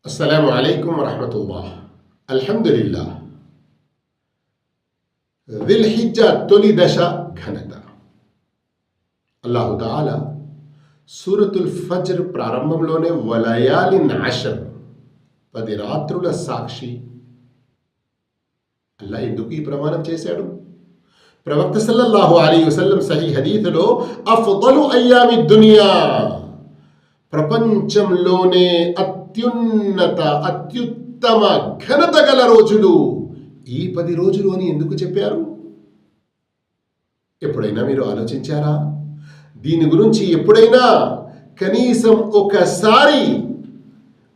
అస్సలాము అలైకుం వరహమతుల్లాహ్. అల్హమ్దులిల్లాహ్. దిల్హిజ్జా తొలి దశ ఘనత. అల్లాహు తఆలా సూరతుల్ ఫజ్ర్ ప్రారంభంలోనే వలయాలిన్ అషర్ 10 రాత్రుల సాక్షి అల్లా ఎందుకు ఈ ప్రమాణం చేశాడు? ప్రవక్త సల్లల్లాహు అలైహి వసల్లం సహీహ్ హదీసులో అఫ్దలు అయ్యామి దునియా, ప్రపంచంలోనే అత్యుత్తమ ఘనత గల రోజులు ఈ 10 రోజులు అని ఎందుకు చెప్పారు? ఎప్పుడైనా మీరు ఆలోచించారా? దీని గురించి ఎప్పుడైనా కనీసం ఒకసారి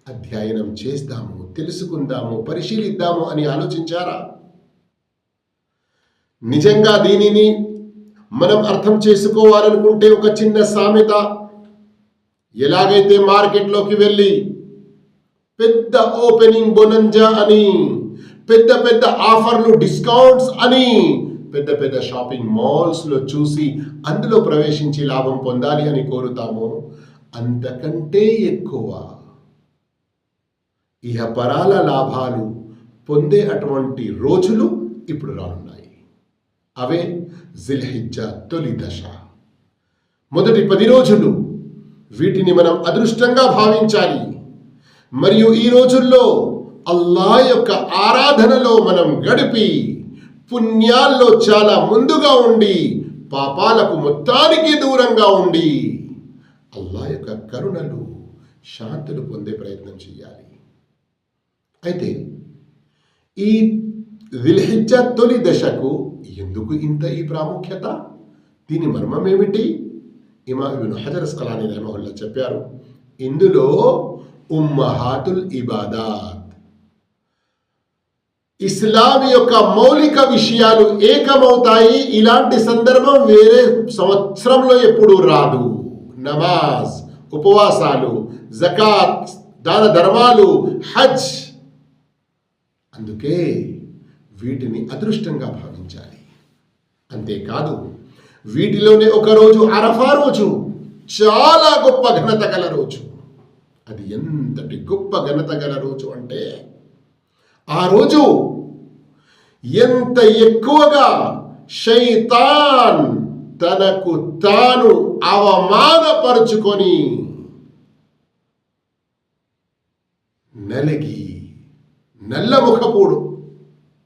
అధ్యయనం చేద్దాము, తెలుసుకుందాము, పరిశీలిద్దాము అని ఆలోచించారా? నిజంగా దీనిని మనం అర్థం చేసుకోవాలనుకుంటే ఒక చిన్న సామెత, ఎలాగైతే మార్కెట్లోకి వెళ్ళి పెద్ద ఓపెనింగ్ బొనంజా అని, పెద్ద పెద్ద ఆఫర్లు, డిస్కౌంట్స్ అని పెద్ద పెద్ద షాపింగ్ మాల్స్లో చూసి అందులో ప్రవేశించి లాభం పొందాలి అని కోరుతాము, అంతకంటే ఎక్కువ ఇహపరాల లాభాలు పొందే అటువంటి రోజులు ఇప్పుడు రానున్నాయి. అవే జిల్హిజ్జా తొలి దశ, మొదటి 10 రోజులు. వీటిని మనం అదృష్టంగా భావించాలి. మరియు ఈ రోజుల్లో అల్లాహ్ యొక్క ఆరాధనలో మనం గడిపి పుణ్యాల్లో చాలా ముందుగా ఉండి పాపాలకు మొత్తానికి దూరంగా ఉండి అల్లాహ్ యొక్క కరుణలు, శాంతులు పొందే ప్రయత్నం చేయాలి. అయితే ఈ జిల్హిజ్జా తొలి దశకు ఎందుకు ఇంత ఈ ప్రాముఖ్యత? దీని మర్మం ఏమిటి? ఇమామ్ ఇబ్న్ హజర్ అస్కలానీ రహిమహుల్లాహ్ చెప్పారు, ఇందులో ఉమ్మహాతుల్ ఇబాదాత్, ఇస్లాం యొక్క మౌలిక విషయాలు ఏకమవుతాయి. ఇలాంటి సందర్భం వేరే సంవత్సరంలో ఎప్పుడు రాదు. నమాజ్, ఉపవాసాలు, జకాత్, దాన ధర్మాలు, హజ్. అందుకే వీటిని అదృష్టంగా భావించాలి. అంతేకాదు, వీటిలోనే ఒక రోజు అరఫా రోజు, చాలా గొప్ప ఘనత గల రోజు. అది ఎంతటి గొప్ప ఘనత గల రోజు అంటే, ఆ రోజు ఎంత ఎక్కువగా శైతాన్ తనకు తాను అవమానపరుచుకొని నలిగి నల్లముఖపుడు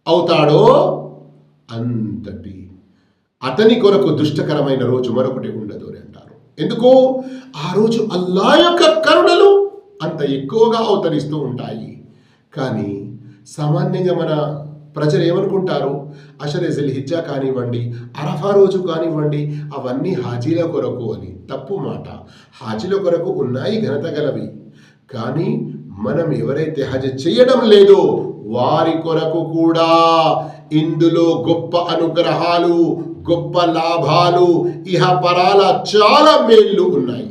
అవుతాడో, అంతటి అతని కొరకు దుష్టకరమైన రోజు మరొకటి ఉండదు అని అంటారు. ఎందుకు? ఆ రోజు అల్లాహ్ యొక్క కరుణలు అంత ఎక్కువగా అవతరిస్తూ ఉంటాయి. కానీ సామాన్యంగా మన ప్రజలు ఏమనుకుంటారు, అషరే జిల్హిజ్జా కానివ్వండి, అరఫా రోజు కానివ్వండి, అవన్నీ హాజీల కొరకు అని. తప్పు మాట. హాజీల కొరకు ఉన్నాయి ఘనత గలవి. కానీ మనం ఎవరైతే హజ్ చేయడం లేదో వారి కొరకు కూడా ఇందులో గొప్ప అనుగ్రహాలు, గొప్ప లాభాలు, ఇహపరాల చాలా మేళ్ళు ఉన్నాయి.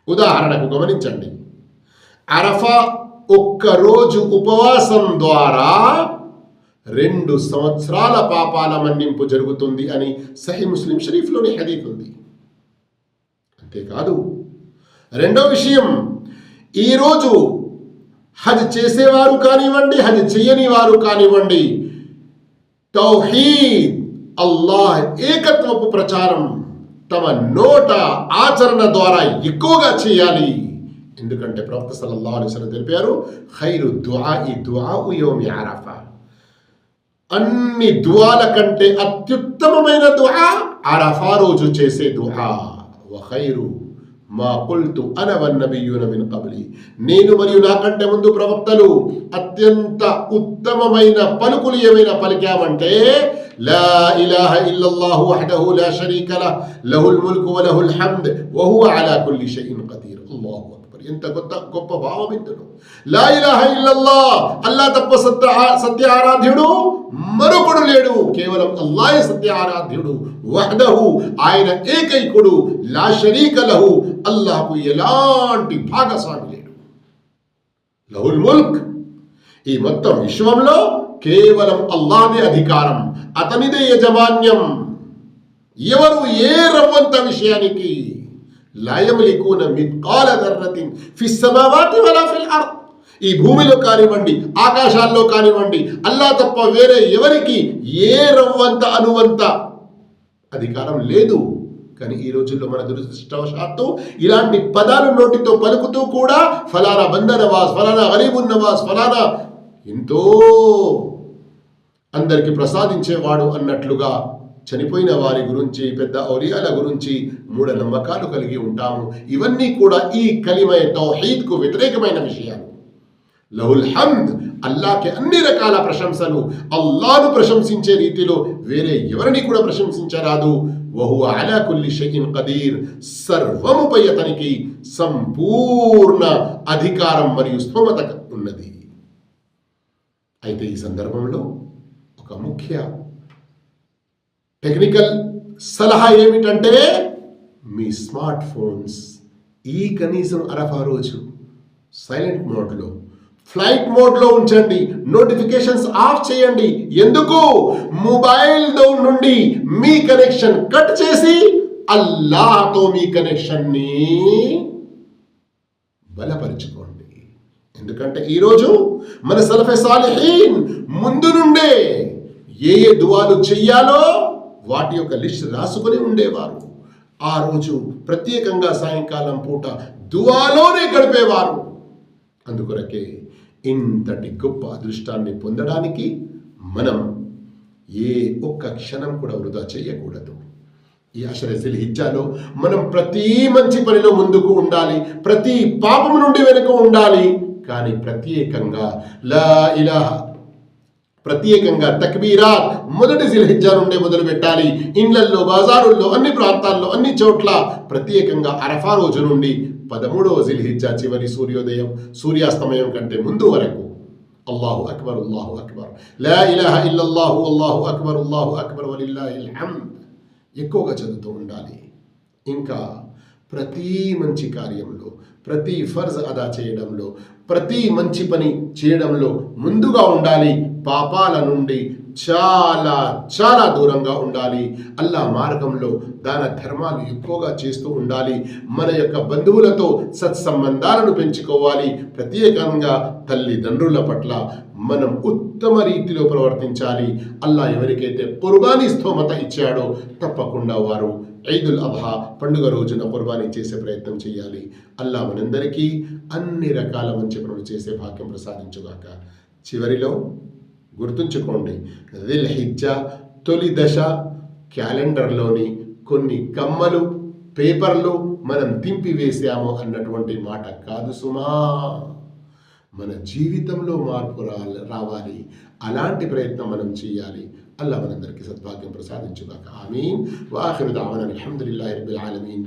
ఉదాహరణకు గమనించండి, అరఫా ఒక్కరోజు ఉపవాసం ద్వారా 2 సంవత్సరాల పాపాల మన్నింపు జరుగుతుంది అని సహీ ముస్లిం షరీఫ్లోని హదీత్ ఉంది. అంతేకాదు, రెండో విషయం, ఈరోజు హజ్ చేసేవారు కానివ్వండి, హజ్ చేయని వారు కానివ్వండి, తౌహీద్, అల్లాహ్ ఏకత్వపు ప్రచారం తమ నోట ఆచరణ ద్వారా ఎక్కువగా చేయాలి. ఎందుకంటే ప్రవక్త సల్లల్లాహు అలైహి వసల్లం తెలిపారు, ఖైరు దుఆఇ దుఆఉ యౌమి అరఫా. అన్ని దుఆల కంటే అత్యుత్తమమైన దుఆ అరఫా రోజు చేసే దుఆ. వ ఖైరు మా కుల్తు అన వన్నబియ్యూన మిన్ కబ్లి, నేను మరియు నాకంటే ముందు ప్రవక్తలు అత్యంత ఉత్తమమైన పలుకులు ఏమైనా పలికామంటే, లా ఇలాహ ఇల్లల్లాహు వహ్దహు లా షరీక లహ్, లహుల్ ముల్కు వ లహుల్ హమ్ద్ వ హువ అలా కుల్లి షైఇన్ ఖదీర్. అల్లాహు అక్బర్. ఎంత గొప్ప భావం ఇందులో. లా ఇలాహ ఇల్లల్లాహ్, అల్లాహ్ తప్ప సత్య ఆరాధ్యుడు మరొకడు లేడు, కేవలం అల్లాహే సత్య ఆరాధ్యుడు. వహ్దహు, ఆయన ఏకైకుడు. లా షరీక లహు, అల్లాహకు ఎలాంటి భాగస్వామి లేడు. లహుల్ ముల్క్, ఈ మొత్తం విశ్వంలో కేవలం అల్లాహ్దే అధికారం, అతనిదే యజమాన్యం. ఎవరు ఏ రవ్వంత విషయానికి లా యమ్లికూన మిత్కాల దర్రతిన్ ఫిస్ సమావాతి వలా ఫిల్ అర్ద్. ఈ భూమిలో కానివ్వండి, ఆకాశాల్లో కానివ్వండి, అల్లా తప్ప వేరే ఎవరికి ఏ రవ్వంత అనువంత అధికారం లేదు. కానీ ఈ రోజుల్లో మన దురదృష్టవశాత్తు ఇలాంటి పదాలు నోటితో పలుకుతూ కూడా ఫలానా బందా నవాజ్, ఫలానా గరీబున్ నవాజ్, ఫలానా ఎంతో అందరికి ప్రసాదించేవాడు అన్నట్లుగా చనిపోయిన వారి గురించి, పెద్ద ఔలియాల గురించి మూఢనమ్మకాలు కలిగి ఉంటాము. ఇవన్నీ కూడా ఈ కలిమయ తౌహీద్కు వ్యతిరేకమైన విషయాలు. లహుల్ హమ్ద్, అల్లాహ్కి అన్ని రకాల ప్రశంసలు. అల్లాహ్ను ప్రశంసించే రీతిలో వేరే ఎవరిని కూడా ప్రశంసించరాదు. వహువ అలా కుల్లి షైఇన్ ఖదీర్, సర్వముపై అతనికి సంపూర్ణ అధికారం మరియు స్తోమత ఉన్నది. అయితే ఈ సందర్భంలో ఒక ముఖ్య టెక్నికల్ సలహా ఏమిటంటే, మీ స్మార్ట్ ఫోన్స్ ఈ కనీసం అరఫా రోజు సైలెంట్ మోడ్లో, ఫ్లైట్ మోడ్లో ఉంచండి. నోటిఫికేషన్స్ ఆఫ్ చేయండి. ఎందుకు? మొబైల్ నుండి మీ కనెక్షన్ కట్ చేసి అల్లాహ్తో మీ కనెక్షన్ని బలపరుచుకోండి. ఎందుకంటే ఈరోజు మన సలఫే సాలిహీన్ ముందు నుండే ఏ ఏ దువాలు చెయ్యాలో వాటి యొక్క లిస్ట్ రాసుకొని ఉండేవారు. ఆ రోజు ప్రత్యేకంగా సాయంకాలం పూట దువాలోనే గడిపేవారు. అందుకొరకే ఇంతటి గొప్ప అదృష్టాన్ని పొందడానికి మనం ఏ ఒక్క క్షణం కూడా వృధా చేయకూడదు. ఈ అషర జిల్హిజ్జాలో మనం ప్రతి మంచి పనిలో ముందుకు ఉండాలి, ప్రతి పాపము నుండి వెనుక ఉండాలి. కానీ ప్రత్యేకంగా తక్బీరాత్ మొదటి జిల్హిజ్జా నుండే మొదలు పెట్టాలి. ఇండ్లల్లో, బాజారుల్లో, అన్ని ప్రాంతాల్లో, అన్ని చోట్ల ప్రత్యేకంగా అరఫా రోజు నుండి 13వ జిల్హిజ్జా చివరి సూర్యాస్తమయం కంటే ముందు వరకు అల్లాహు అక్బర్, అల్లాహు అక్బర్, లా ఇలాహా ఇల్లల్లాహు, అల్లాహు అక్బర్, అల్లాహు అక్బర్, వలిల్లాహిల్ హమ్ద్ ఎక్కువగా చదువుతూ ఉండాలి. ఇంకా ప్రతి మంచి కార్యంలో, ప్రతి ఫర్జ్ అదా చేయడంలో, ప్రతి మంచి పని చేయడంలో ముందుగా ఉండాలి. పాపాల నుండి చాలా చాలా దూరంగా ఉండాలి. అల్లాహ్ మార్గంలో దాన ధర్మాలు ఎక్కువగా చేస్తూ ఉండాలి. మన యొక్క బంధువులతో సత్సంబంధాలను పెంచుకోవాలి. ప్రత్యేకంగా తల్లిదండ్రుల పట్ల మనం ఉత్తమ రీతిలో ప్రవర్తించాలి. అల్లాహ్ ఎవరికైతే కుర్బానీ స్తోమత ఇచ్చాడో తప్పకుండా వారు ఈదుల్ అద్హా పండుగ రోజున కుర్బానీ చేసే ప్రయత్నం చేయాలి. అల్లాహ్ మనందరికీ అన్ని రకాల మంచి పనులు చేసే భాగ్యం ప్రసాదించుగాక. చివరిలో గుర్తుంచుకోండి, జిల్హిజ్జా తొలి దశ క్యాలెండర్లోని కొన్ని కమ్మలు, పేపర్లు మనం తింపివేశాము అన్నటువంటి మాట కాదు సుమా. మన జీవితంలో మార్పు రావాలి. అలాంటి ప్రయత్నం మనం చేయాలి. అల్లాహ్ మనందరికీ సద్భాగ్యం ప్రసాదించుగాక. ఆమీన్. వఆఖిరు దఅవానా అల్హమ్దులిల్లాహి రబ్బిల్ ఆలమీన్.